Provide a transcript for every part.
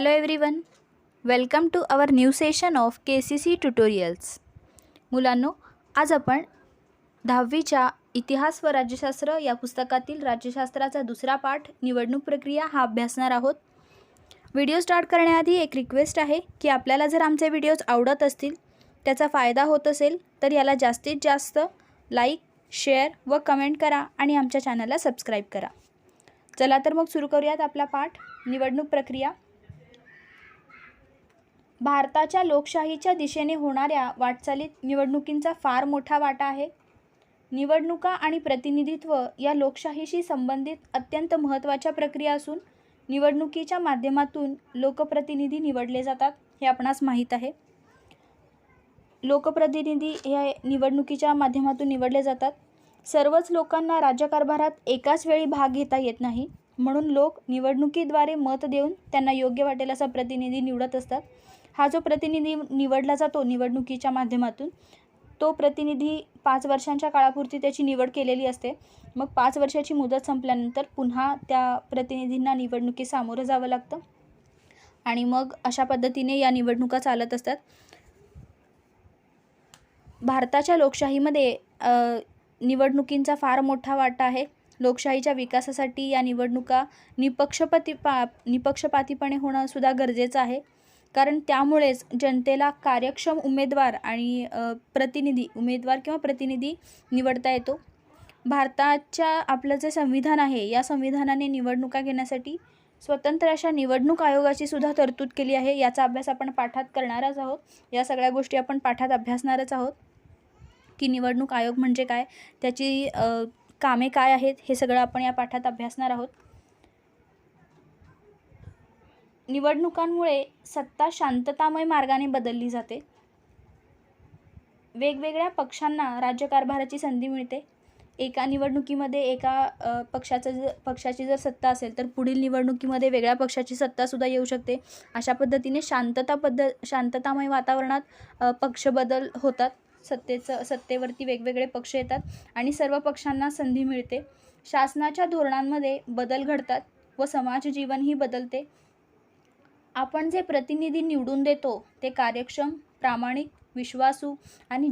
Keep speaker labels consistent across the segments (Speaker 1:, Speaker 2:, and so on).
Speaker 1: Hello everyone, welcome to our new session of KCC tutorials. मुलांनो, आज आपण 10वीच्या इतिहास व राज्यशास्त्र या पुस्तकातील राज्यशास्त्राचा दुसरा पाठ निवडणूक प्रक्रिया हा अभ्यासणार आहोत. व्हिडिओ स्टार्ट करण्याआधी एक रिक्वेस्ट आहे की आपल्याला जर आमचे व्हिडिओज आवडत असतील, त्याचा फायदा होत असेल तर याला जास्तीत जास्त लाईक, शेअर व कमेंट करा आणि आमच्या चॅनलला सबस्क्राईब करा. चला तर मग सुरू करूयात आपला पाठ निवडणूक प्रक्रिया. भारताच्या लोकशाहीच्या दिशेने होणाऱ्या वाटचालीत निवडणुकींचा फार मोठा वाटा आहे. निवडणुका आणि प्रतिनिधित्व या लोकशाहीशी संबंधित अत्यंत महत्त्वाच्या प्रक्रिया असून निवडणुकीच्या माध्यमातून लोकप्रतिनिधी निवडले जातात हे आपणास माहीत आहे. लोकप्रतिनिधी हे निवडणुकीच्या माध्यमातून निवडले जातात. सर्वच लोकांना राज्यकारभारात एकाच वेळी भाग घेता येत नाही, म्हणून लोक निवडणुकीद्वारे मत देऊन त्यांना योग्य वाटेल असा प्रतिनिधी निवडत असतात. हा जो प्रतिनिधी निवडला जातो निवडणुकीच्या माध्यमातून, तो प्रतिनिधी 5 वर्षांच्या काळापुरती त्याची निवड केलेली असते. मग 5 वर्षाची मुदत संपल्यानंतर पुन्हा त्या प्रतिनिधींना निवडणुकीस सामोरं जावं लागतं आणि मग अशा पद्धतीने या निवडणुका चालत असतात. भारताच्या लोकशाहीमध्ये निवडणुकींचा फार मोठा वाटा आहे. लोकशाहीच्या विकासासाठी या निवडणुका निपक्षपातीपणे होणं सुद्धा गरजेचं आहे, कारण त्यामुळेच जनतेला कार्यक्षम उमेदवार किंवा प्रतिनिधी निवडता येतो. भारताच्या आपलं जे संविधान आहे, या संविधानाने निवडणुका घेण्यासाठी स्वतंत्र अशा निवडणूक आयोगाची सुद्धा तरतूद केली आहे. याचा अभ्यास आपण पाठात करणारच आहोत. या सगळ्या गोष्टी आपण पाठात अभ्यासणारच आहोत की निवडणूक आयोग म्हणजे काय, त्याची कामे काय आहेत, हे सगळं आपण या पाठात अभ्यासणार आहोत. निवडणुकांमुळे सत्ता शांततामय मार्गाने बदलली जाते. वेगवेगळ्या पक्षांना राज्यकारभाराची संधी मिळते. एका निवडणुकीमध्ये एका पक्षाची जर सत्ता असेल तर पुढील निवडणुकीमध्ये वेगळ्या पक्षाची सत्तासुद्धा येऊ शकते. अशा पद्धतीने शांततामय वातावरणात पक्ष बदल होतात. सत्तेवरती वेगवेगळे पक्ष येतात आणि सर्व पक्षांना संधी मिळते. शासनाच्या धोरणांमध्ये बदल घडतात व समाज जीवनही बदलते. आपण जे प्रतिनिधी निवडून देतो ते कार्यक्षम, प्रामाणिक, विश्वासू आणि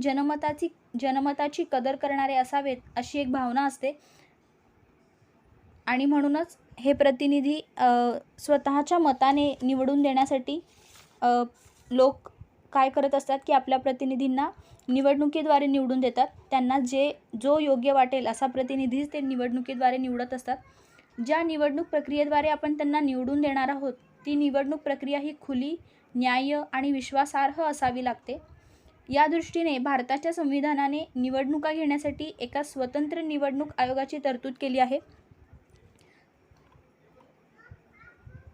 Speaker 1: जनमताची कदर करणारे असावेत अशी एक भावना असते. आणि म्हणूनच हे प्रतिनिधी स्वतःच्या मताने निवडून देण्यासाठी लोक काय करत असतात की आपल्या प्रतिनिधींना निवडणुकीद्वारे निवडून देतात. त्यांना जो योग्य वाटेल असा प्रतिनिधीच ते निवडणुकीद्वारे निवडत असतात. ज्या निवडणूक प्रक्रियेद्वारे आपण त्यांना निवडून देणार आहोत, ती निवडणूक प्रक्रिया ही खुली, न्याय्य आणि विश्वासार्ह असावी लागते. या दृष्टीने भारताच्या संविधानाने निवडणुका घेण्यासाठी एका स्वतंत्र निवडणूक आयोगाची तरतूद केली आहे.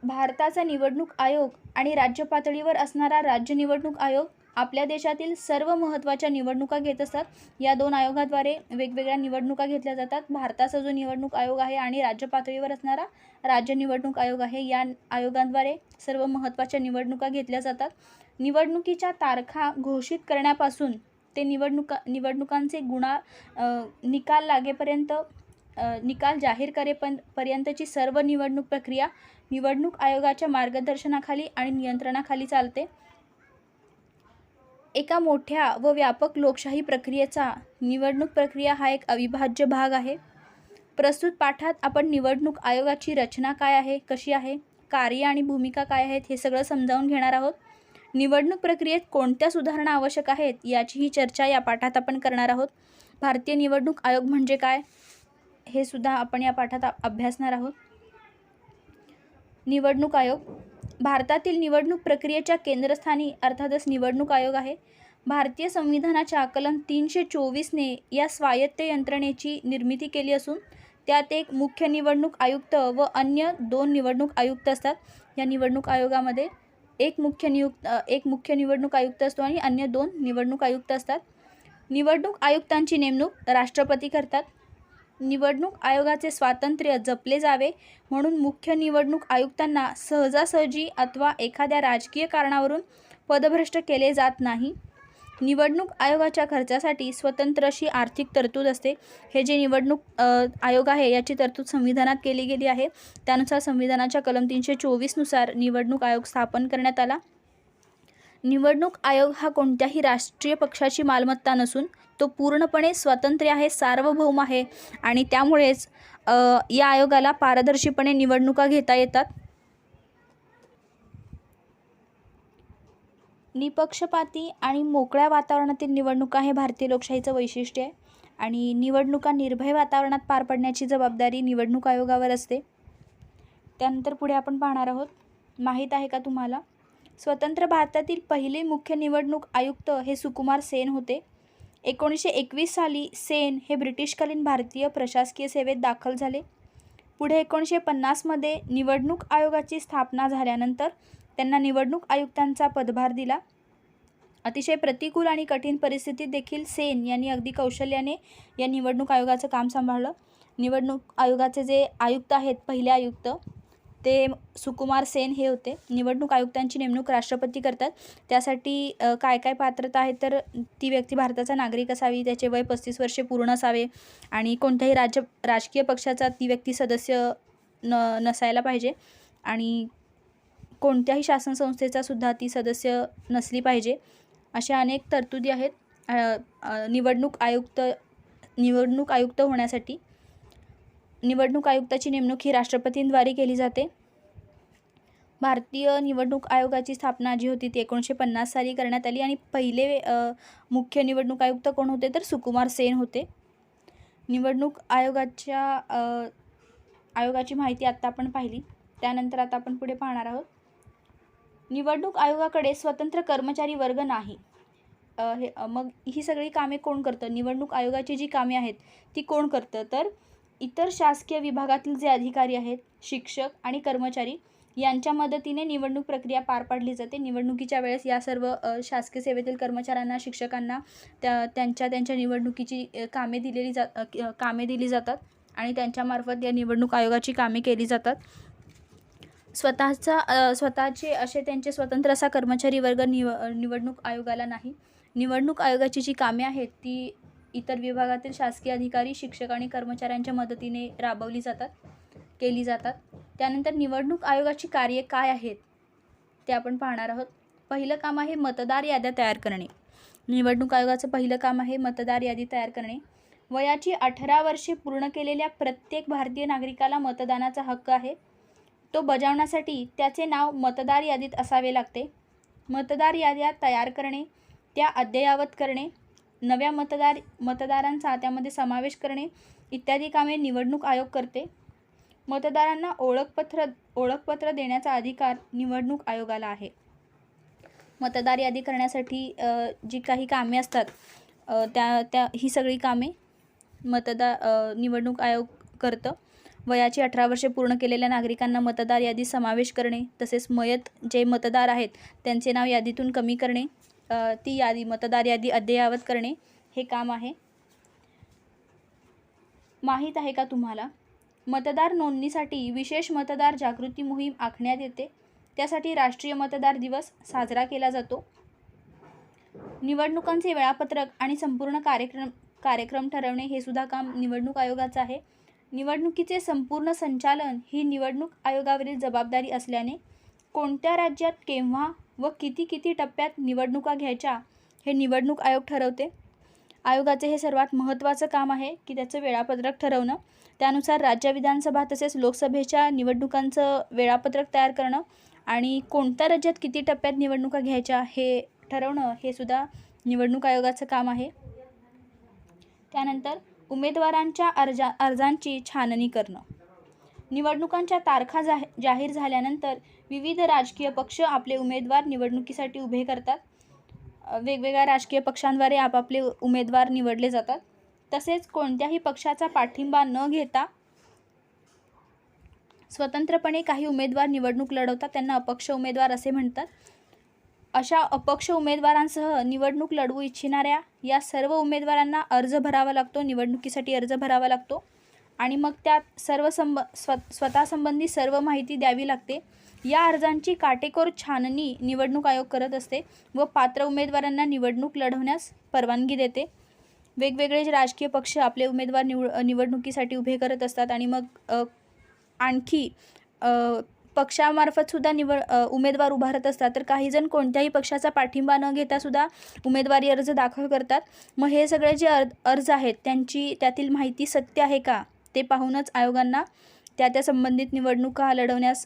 Speaker 1: भारताचा निवडणूक आयोग आणि राज्य पातळीवर असणारा राज्य निवडणूक आयोग आपल्या देशातील सर्व महत्त्वाच्या निवडणुका घेत असतात. या 2 आयोगाद्वारे वेगवेगळ्या निवडणुका घेतल्या जातात. भारताचा जो निवडणूक आयोग आहे आणि राज्य पातळीवर असणारा राज्य निवडणूक आयोग आहे, या आयोगांद्वारे सर्व महत्त्वाच्या निवडणुका घेतल्या जातात. निवडणुकीच्या तारखा घोषित करण्यापासून ते निवडणुकांचे निकाल जाहीर करेपर्यंतची सर्व निवडणूक प्रक्रिया निवडणूक आयोगाच्या मार्गदर्शनाखाली आणि नियंत्रणाखाली चालते. एका मोठ्या व व्यापक लोकशाही प्रक्रियेचा निवडणूक प्रक्रिया हा एक अविभाज्य भाग आहे. प्रस्तुत पाठात आपण निवडणूक आयोगाची रचना काय आहे, कशी आहे, कार्य आणि भूमिका काय आहेत, हे सगळं समजावून घेणार आहोत. निवडणूक प्रक्रियेत कोणत्या सुधारणा आवश्यक आहेत याचीही चर्चा या पाठात आपण करणार आहोत. भारतीय निवडणूक आयोग म्हणजे काय, हे सुद्धा आपण या पाठात अभ्यासणार आहोत. निवडणूक आयोग भारतातील निवडणूक प्रक्रियेच्या केंद्रस्थानी अर्थातच निवडणूक आयोग आहे. भारतीय संविधानाच्या कलम 324ने या स्वायत्त यंत्रणेची निर्मिती केली असून त्यात एक मुख्य निवडणूक आयुक्त व अन्य 2 निवडणूक आयुक्त असतात. या निवडणूक आयोगामध्ये एक मुख्य निवडणूक आयुक्त असतो आणि अन्य 2 निवडणूक आयुक्त असतात. निवडणूक आयुक्तांची नेमणूक राष्ट्रपती करतात. निवडणूक आयोगाचे स्वातंत्र्य जपले जावे म्हणून मुख्य निवडणूक आयुक्तांना सहजासहजी अथवा एखाद्या राजकीय कारणावरून पदभ्रष्ट केले जात नाही. निवडणूक आयोगाच्या खर्चासाठी स्वतंत्र अशी आर्थिक तरतूद असते. हे जे निवडणूक आयोग आहे याची तरतूद संविधानात केली गेली आहे. त्यानुसार संविधानाच्या कलम 324 नुसार निवडणूक आयोग स्थापन करण्यात आला. निवडणूक आयोग हा कोणत्याही राष्ट्रीय पक्षाची मालमत्ता नसून तो पूर्णपणे स्वतंत्र आहे, सार्वभौम आहे आणि त्यामुळेच या आयोगाला पारदर्शीपणे निवडणुका घेता येतात. निपक्षपाती आणि मोकळ्या वातावरणातील निवडणुका हे भारतीय लोकशाहीचं वैशिष्ट्य आहे आणि निवडणुका निर्भय वातावरणात पार पडण्याची जबाबदारी निवडणूक आयोगावर असते. त्यानंतर पुढे आपण पाहणार आहोत. माहीत आहे का तुम्हाला, स्वतंत्र भारतातील पहिले मुख्य निवडणूक आयुक्त हे सुकुमार सेन होते. 1921 साली सेन हे ब्रिटिशकालीन भारतीय प्रशासकीय सेवेत दाखल झाले. पुढे 1950 निवडणूक आयोगाची स्थापना झाल्यानंतर त्यांना निवडणूक आयुक्तांचा पदभार दिला. अतिशय प्रतिकूल आणि कठीण परिस्थितीत देखील सेन यांनी अगदी कौशल्याने या निवडणूक आयोगाचं काम सांभाळलं. निवडणूक आयोगाचे जे आयुक्त आहेत, पहिले आयुक्त, ते सुकुमार सेन हे होते. निवडणूक आयुक्तांची नेमणूक राष्ट्रपती करतात. त्यासाठी काय काय पात्रता आहेत, तर ती व्यक्ती भारताचा नागरिक असावी, त्याचे वय 35 वर्षे पूर्ण असावे आणि कोणत्याही राजकीय पक्षाचा ती व्यक्ती सदस्य नसायला पाहिजे आणि कोणत्याही शासन संस्थेचा सुद्धा ती सदस्य नसली पाहिजे. अशा अनेक तरतुदी आहेत निवडणूक आयुक्त होण्यासाठी. निवडणूक आयुक्ताची नेमणूक ही राष्ट्रपतींद्वारे केली जाते. भारतीय निवडणूक आयोगाची स्थापना जी होती ती 1950 साली करण्यात आली आणि पहिले मुख्य निवडणूक आयुक्त कोण होते, तर सुकुमार सेन होते. निवडणूक आयोगाची माहिती आत्ता आपण पाहिली. त्यानंतर आता आपण पुढे पाहणार आहोत. निवडणूक आयोगाकडे स्वतंत्र कर्मचारी वर्ग नाही. मग ही सगळी कामे कोण करतं? निवडणूक आयोगाची जी कामे आहेत ती कोण करतं, तर इतर शासकीय विभागातील जे अधिकारी आहेत, शिक्षक आणि कर्मचारी यांच्या मदतीने निवडणूक प्रक्रिया पार पाडली जाते. निवडणुकीच्या वेळेस या सर्व शासकीय सेवेतील कर्मचाऱ्यांना, शिक्षकांना त्यांच्या निवडणुकीची कामे दिली जातात आणि त्यांच्यामार्फत या निवडणूक आयोगाची कामे केली जातात. स्वतःचे असे त्यांचे स्वतंत्र असा कर्मचारी वर्ग निवडणूक आयोगाला नाही. निवडणूक आयोगाची जी कामे आहेत ती इतर विभागातील शासकीय अधिकारी, शिक्षक आणि कर्मचाऱ्यांच्या मदतीने केली जातात. त्यानंतर निवडणूक आयोगाची कार्ये काय आहेत ते आपण पाहणार आहोत. पहिलं काम आहे मतदार याद्या तयार करणे. निवडणूक आयोगाचं पहिलं काम आहे मतदार यादी तयार करणे. वयाची 18 वर्षे पूर्ण केलेल्या प्रत्येक भारतीय नागरिकाला मतदानाचा हक्क आहे. तो बजावण्यासाठी त्याचे नाव मतदार यादीत असावे लागते. मतदार याद्या तयार करणे, त्या अद्ययावत करणे, नव्या मतदारांचा त्यामध्ये समावेश करणे इत्यादी कामे निवडणूक आयोग करते. मतदारांना ओळखपत्र देण्याचा अधिकार निवडणूक आयोगाला आहे. मतदार यादी करण्यासाठी जी काही कामे असतात ही सगळी कामे निवडणूक आयोग करतं. वयाची 18 वर्षे पूर्ण केलेल्या नागरिकांना मतदार यादीत समावेश करणे, तसेच मयत जे मतदार आहेत त्यांचे नाव यादीतून कमी करणे, ती मतदार यादी अद्ययावत करणे हे काम आहे. माहीत आहे का तुम्हाला, मतदार नोंदणीसाठी विशेष मतदार जागृती मोहीम आखण्यात येते. त्यासाठी राष्ट्रीय मतदार दिवस साजरा केला जातो. निवडणुकांचे वेळापत्रक आणि संपूर्ण कार्यक्रम ठरवणे हे सुद्धा काम निवडणूक आयोगाचं आहे. निवडणुकीचे संपूर्ण संचालन ही निवडणूक आयोगावरील जबाबदारी असल्याने कोणत्या राज्यात केव्हा व किती टप्प्यात निवडणुका घ्यायच्या हे निवडणूक आयोग ठरवते. आयोगाचे हे सर्वात महत्त्वाचं काम आहे की त्याचं वेळापत्रक ठरवणं. त्यानुसार राज्य विधानसभा तसेच लोकसभेच्या निवडणुकांचं वेळापत्रक तयार करणं आणि कोणत्या राज्यात किती टप्प्यात निवडणुका घ्यायच्या हे ठरवणं हे सुद्धा निवडणूक आयोगाचं काम आहे. त्यानंतर उमेदवारांच्या अर्जांची छाननी करणं. निवडणुकांच्या तारखा जाहीर झाल्यानंतर विविध राजकीय पक्ष आपले उमेदवार निवडणुकीसाठी उभे करतात. वेगवेगळ्या राजकीय पक्षांद्वारे आपापले उमेदवार निवडले जातात. तसेच कोणत्याही पक्षाचा पाठिंबा न घेता स्वतंत्रपणे काही उमेदवार निवडणूक लढवतात. त्यांना अपक्ष उमेदवार असे म्हणतात. अशा अपक्ष उमेदवारांसह निवडणूक लढवू इच्छिणाऱ्या या सर्व उमेदवारांना निवडणुकीसाठी अर्ज भरावा लागतो. आणि मग त्यात स्वतःसंबंधी सर्व माहिती द्यावी लागते. या अर्जांची काटेकोर छाननी निवडणूक आयोग करत असते व पात्र उमेदवारांना निवडणूक लढवण्यास परवानगी देते. वेगवेगळे जे राजकीय पक्ष आपले उमेदवार निवडणुकीसाठी उभे करत असतात आणि मग आणखी पक्षामार्फत सुद्धा उमेदवार उभारत असतात. तर काही जण कोणत्याही पक्षाचा पाठिंबा न घेता सुद्धा उमेदवारी अर्ज दाखल करतात. मग हे सगळे जे अर्ज आहेत त्यातील माहिती सत्य आहे का ते पाहूनच आयोगांना त्या संबंधित निवडणुका लढवण्यास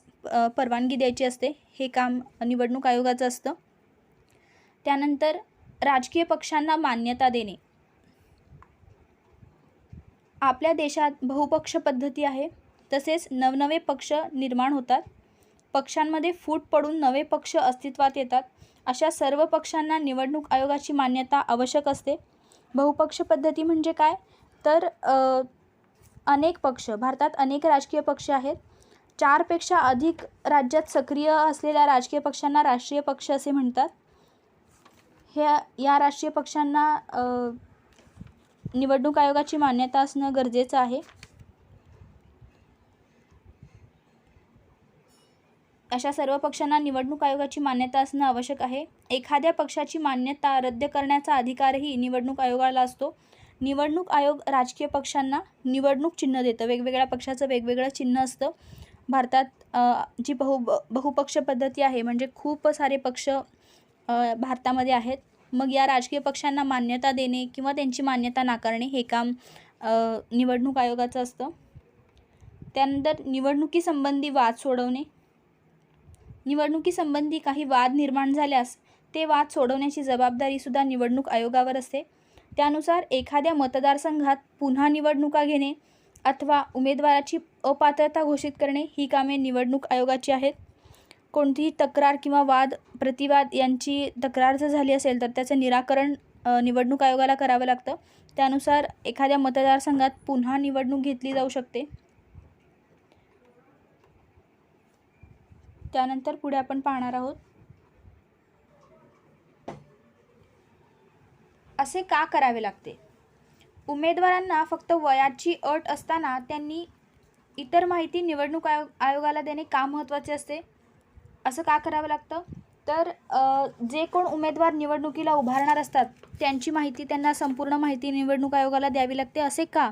Speaker 1: परवानगी द्यायची असते. हे काम निवडणूक आयोगाचं असतं. त्यानंतर राजकीय पक्षांना मान्यता देणे. आपल्या देशात बहुपक्ष पद्धती आहे, तसेच नवनवे पक्ष निर्माण होतात. पक्षांमध्ये फूट पडून नवे पक्ष अस्तित्वात येतात. अशा सर्व पक्षांना निवडणूक आयोगाची मान्यता आवश्यक असते. बहुपक्ष पद्धती म्हणजे काय, तर अनेक पक्ष, भारतात अनेक राजकीय पक्ष आहेत. 4 पेक्षा अधिक राज्यात सक्रिय असलेल्या राजकीय पक्षांना राष्ट्रीय पक्ष असे म्हणतात. या राष्ट्रीय पक्षांना निवडणूक आयोगाची मान्यता असणं गरजेचं आहे. अशा सर्व पक्षांना निवडणूक आयोगाची मान्यता असणं आवश्यक आहे. एखाद्या पक्षाची मान्यता रद्द करण्याचा अधिकारही निवडणूक आयोगाला असतो. निवडणूक आयोग राजकीय पक्षांना निवडणूक चिन्ह देतं. वेगवेगळ्या पक्षाचं वेगवेगळं चिन्ह असतं. भारतात जी बहुपक्ष पद्धती आहे, म्हणजे खूप सारे पक्ष भारतामध्ये आहेत. मग या राजकीय पक्षांना मान्यता देणे किंवा त्यांची मान्यता नाकारणे हे काम निवडणूक आयोगाचं असतं. त्यानंतर निवडणुकीसंबंधी वाद सोडवणे. निवडणुकीसंबंधी काही वाद निर्माण झाल्यास ते वाद सोडवण्याची जबाबदारीसुद्धा निवडणूक आयोगावर असते. त्यानुसार एखाद्या मतदारसंघात पुन्हा निवडणुका घेणे अथवा उमेदवाराची अपात्रता घोषित करणे ही कामे निवडणूक आयोगाची आहेत. कोणतीही तक्रार किंवा प्रतिवाद यांची तक्रार जर झाली असेल तर त्याचं निराकरण निवडणूक आयोगाला करावं लागतं. त्यानुसार एखाद्या मतदारसंघात पुन्हा निवडणूक घेतली जाऊ शकते. त्यानंतर पुढे आपण पाहणार आहोत, असे का करावे लागते. उमेदवारांना फक्त वयाची अट असताना त्यांनी इतर माहिती निवडणूक आयोगाला देणे का महत्त्वाचे असते. असं का करावं लागतं, तर जे कोण उमेदवार निवडणुकीला उभारणार असतात त्यांची माहिती, त्यांना संपूर्ण माहिती निवडणूक आयोगाला द्यावी लागते. असे का,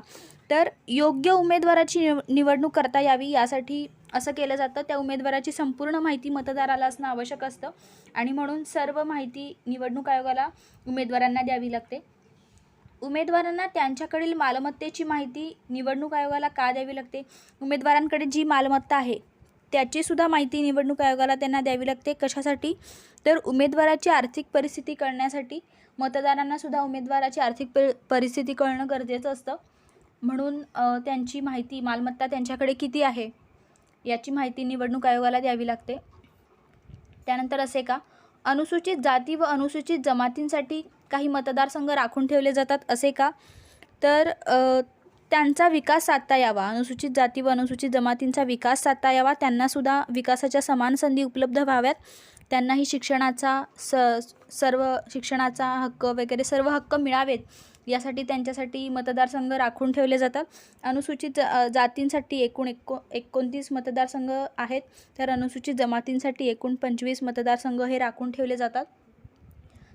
Speaker 1: तर योग्य उमेदवाराची निवडणूक करता यावी यासाठी असं केलं जातं. त्या उमेदवाराची संपूर्ण माहिती मतदाराला असणं आवश्यक असतं आणि म्हणून सर्व माहिती निवडणूक आयोगाला उमेदवारांना द्यावी लागते. उमेदवारांना त्यांच्याकडील मालमत्तेची माहिती निवडणूक आयोगाला का द्यावी लागते. उमेदवारांकडे जी मालमत्ता आहे त्याचीसुद्धा माहिती निवडणूक आयोगाला त्यांना द्यावी लागते. कशासाठी, तर उमेदवाराची आर्थिक परिस्थिती कळण्यासाठी. मतदारांनासुद्धा उमेदवाराची आर्थिक परिस्थिती कळणं गरजेचं असतं. म्हणून त्यांची माहिती, मालमत्ता त्यांच्याकडे किती आहे याची माहिती निवडणूक आयोगाला द्यावी लागते. त्यानंतर असे का, अनुसूचित जाती व अनुसूचित जमातींसाठी काही मतदारसंघ राखून ठेवले जातात. असे का, तर त्यांचा विकास साधता यावा, अनुसूचित जाती व अनुसूचित जमातींचा विकास साधता यावा, त्यांनासुद्धा विकासाच्या समान संधी उपलब्ध व्हाव्यात, त्यांनाही शिक्षणाचा सर्व शिक्षणाचा हक्क वगैरे सर्व हक्क मिळावेत यासाठी त्यांच्यासाठी मतदारसंघ राखून ठेवले जातात. अनुसूचित जातींसाठी एकूण 29 मतदारसंघ आहेत, तर अनुसूचित जमातींसाठी एकूण 25 मतदारसंघ हे राखून ठेवले जातात.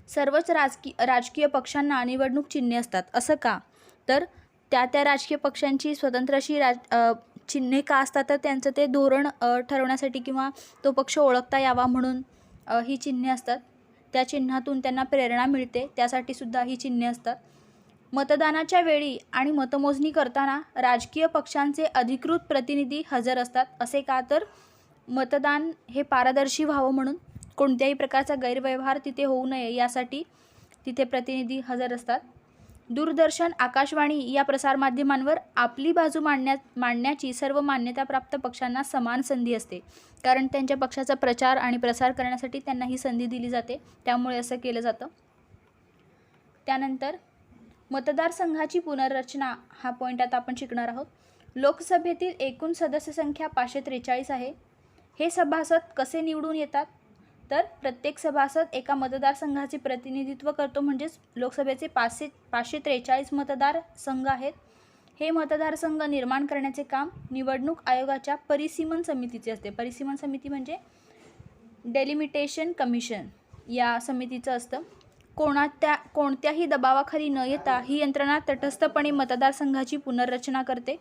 Speaker 1: सर्वच राजकीय पक्षांना निवडणूक चिन्हे असतात. असं का, तर त्या राजकीय पक्षांची स्वतंत्र अशी चिन्हे का असतात, तर त्यांचं ते धोरण ठरवण्यासाठी किंवा तो पक्ष ओळखता यावा म्हणून ही चिन्हे असतात. त्या चिन्हातून त्यांना प्रेरणा मिळते, त्यासाठी सुद्धा ही चिन्हे असतात. मतदानाच्या वेळी आणि मतमोजणी करताना राजकीय पक्षांचे अधिकृत प्रतिनिधी हजर असतात. असे का, तर मतदान हे पारदर्शी व्हावं म्हणून, कोणत्याही प्रकारचा गैरव्यवहार तिथे होऊ नये यासाठी तिथे प्रतिनिधी हजर असतात. दूरदर्शन, आकाशवाणी या प्रसारमाध्यमांवर आपली बाजू मांडण्याची सर्व मान्यताप्राप्त पक्षांना समान संधी असते, कारण त्यांच्या पक्षाचा प्रचार आणि प्रसार करण्यासाठी त्यांना ही संधी दिली जाते, त्यामुळे असं केलं जातं. त्यानंतर मतदारसंघाची पुनर्रचना हा पॉईंट आता आपण शिकणार आहोत. लोकसभेतील एकूण सदस्य संख्या 543 आहे. हे सभासद कसे निवडून येतात, तर प्रत्येक सभासद एका मतदारसंघाचे प्रतिनिधित्व करतो, म्हणजेच लोकसभेचे 543 मतदारसंघ आहेत. हे मतदारसंघ निर्माण करण्याचे काम निवडणूक आयोगाच्या परिसीमन समितीचे असते. परिसीमन समिती म्हणजे डेलिमिटेशन कमिशन या समितीचं असतं. कोणत्याही दबावाखाली न येता ही यंत्रणा तटस्थपणे मतदारसंघाची पुनर्रचना करते.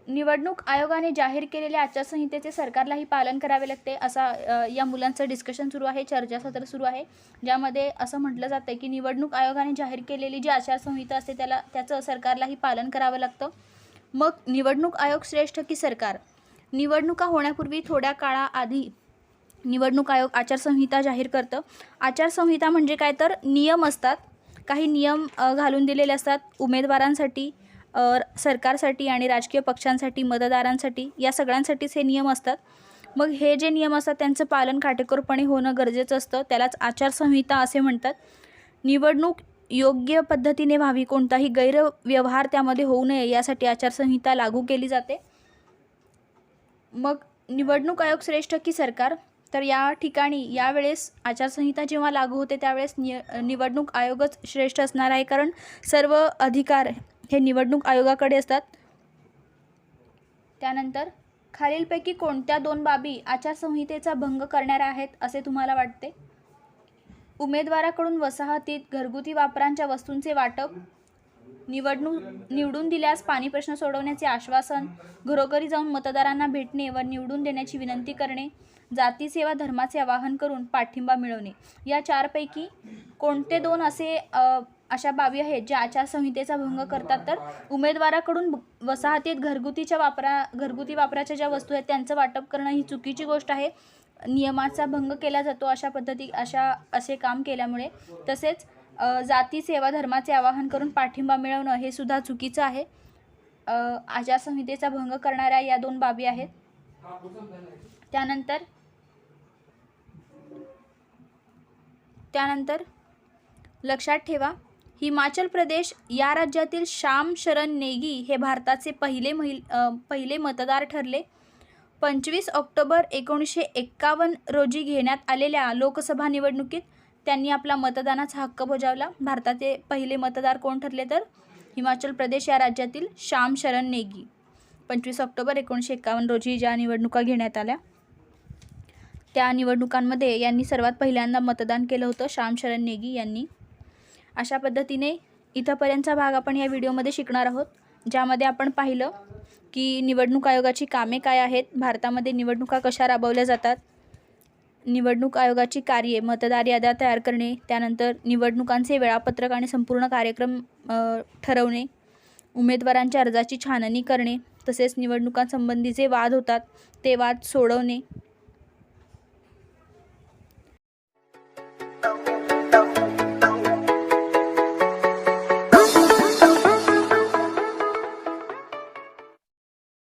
Speaker 1: निवडणूक आयोगाने जाहीर केलेल्या आचारसंहितेचे सरकारलाही पालन करावे लागते. असा या मुलांचं डिस्कशन सुरू आहे, चर्चासत्र सुरू आहे, ज्यामध्ये असं म्हटलं जातं की निवडणूक आयोगाने जाहीर केलेली जी आचारसंहिता असते त्याचं सरकारलाही पालन करावं लागतं. मग निवडणूक आयोग श्रेष्ठ की सरकार? निवडणुका होण्यापूर्वी थोड्या काळाआधी निवडणूक आयोग आचारसंहिता जाहीर करतं. आचारसंहिता म्हणजे काय तर नियम असतात, काही नियम घालून दिलेले असतात उमेदवारांसाठी, सरकारसाठी आणि राजकीय पक्षांसाठी, मतदारांसाठी, या सगळ्यांसाठीच हे नियम असतात. मग हे जे नियम असतात त्यांचं पालन काटेकोरपणे होणं गरजेचं असतं, त्यालाच आचारसंहिता असे म्हणतात. निवडणूक योग्य पद्धतीने व्हावी, कोणताही गैरव्यवहार त्यामध्ये होऊ नये यासाठी आचारसंहिता लागू केली जाते. मग निवडणूक आयोग श्रेष्ठ की सरकार? तर या ठिकाणी यावेळेस आचारसंहिता जेव्हा लागू होते त्यावेळेस निवडणूक आयोगच श्रेष्ठ असणार आहे, कारण सर्व अधिकार हे निवडणूक आयोगाकडे असतात. त्यानंतर खालीलपैकी कोणत्या 2 बाबी आचारसंहितेचा भंग करणाऱ्या आहेत असे तुम्हाला वाटते? उमेदवाराकडून वसाहतीत घरगुती वापरांच्या वस्तूंचे वाटप, निवडून दिल्यास पाणी प्रश्न सोडवण्याचे आश्वासन, घरोघरी जाऊन मतदारांना भेटणे व निवडून देण्याची विनंती करणे, जाती सेवा धर्माचे आवाहन करून पाठिंबा मिळवणे. या 4 पैकी कोणते 2 अशा बाबी आहेत ज्या आचारसंहितेचा भंग करतात? तर उमेदवाराकडून वसाहतीत घरगुती वापराच्या ज्या वस्तू आहेत त्यांचं वाटप करणं ही चुकीची गोष्ट आहे. नियमाचा भंग केला जातो असे काम केल्यामुळे. तसेच जाती सेवा धर्माचे आवाहन करून पाठिंबा मिळवणं हे सुद्धा चुकीचं आहे. आचारसंहितेचा भंग करणाऱ्या या 2 बाबी आहेत. त्यानंतर लक्षात ठेवा, हिमाचल प्रदेश या राज्यातील श्याम शरण नेगी हे भारताचे पहिले मतदार ठरले. 25 ऑक्टोबर 1951 रोजी घेण्यात आलेल्या लोकसभा निवडणुकीत त्यांनी आपला मतदानाचा हक्क बजावला. भारताचे पहिले मतदार कोण ठरले? तर हिमाचल प्रदेश या राज्यातील श्याम शरण नेगी. 25 ऑक्टोबर 1951 रोजी ज्या निवडणुका घेण्यात आल्या त्या निवडणुकांमध्ये यांनी सर्वात पहिल्यांदा मतदान केलं होतं, श्याम शरण नेगी यांनी. अशा पद्धतीने इथंपर्यंतचा भाग आपण या व्हिडिओमध्ये शिकणार आहोत, ज्यामध्ये आपण पाहिलं की निवडणूक आयोगाची कामे काय आहेत, भारतामध्ये निवडणुका कशा राबवल्या जातात, निवडणूक आयोगाची कार्ये, मतदार याद्या तयार करणे, त्यानंतर निवडणुकांचे वेळापत्रक आणि संपूर्ण कार्यक्रम ठरवणे, उमेदवारांच्या अर्जाची छाननी करणे, तसेच निवडणुकांसंबंधी जे वाद होतात ते वाद सोडवणे,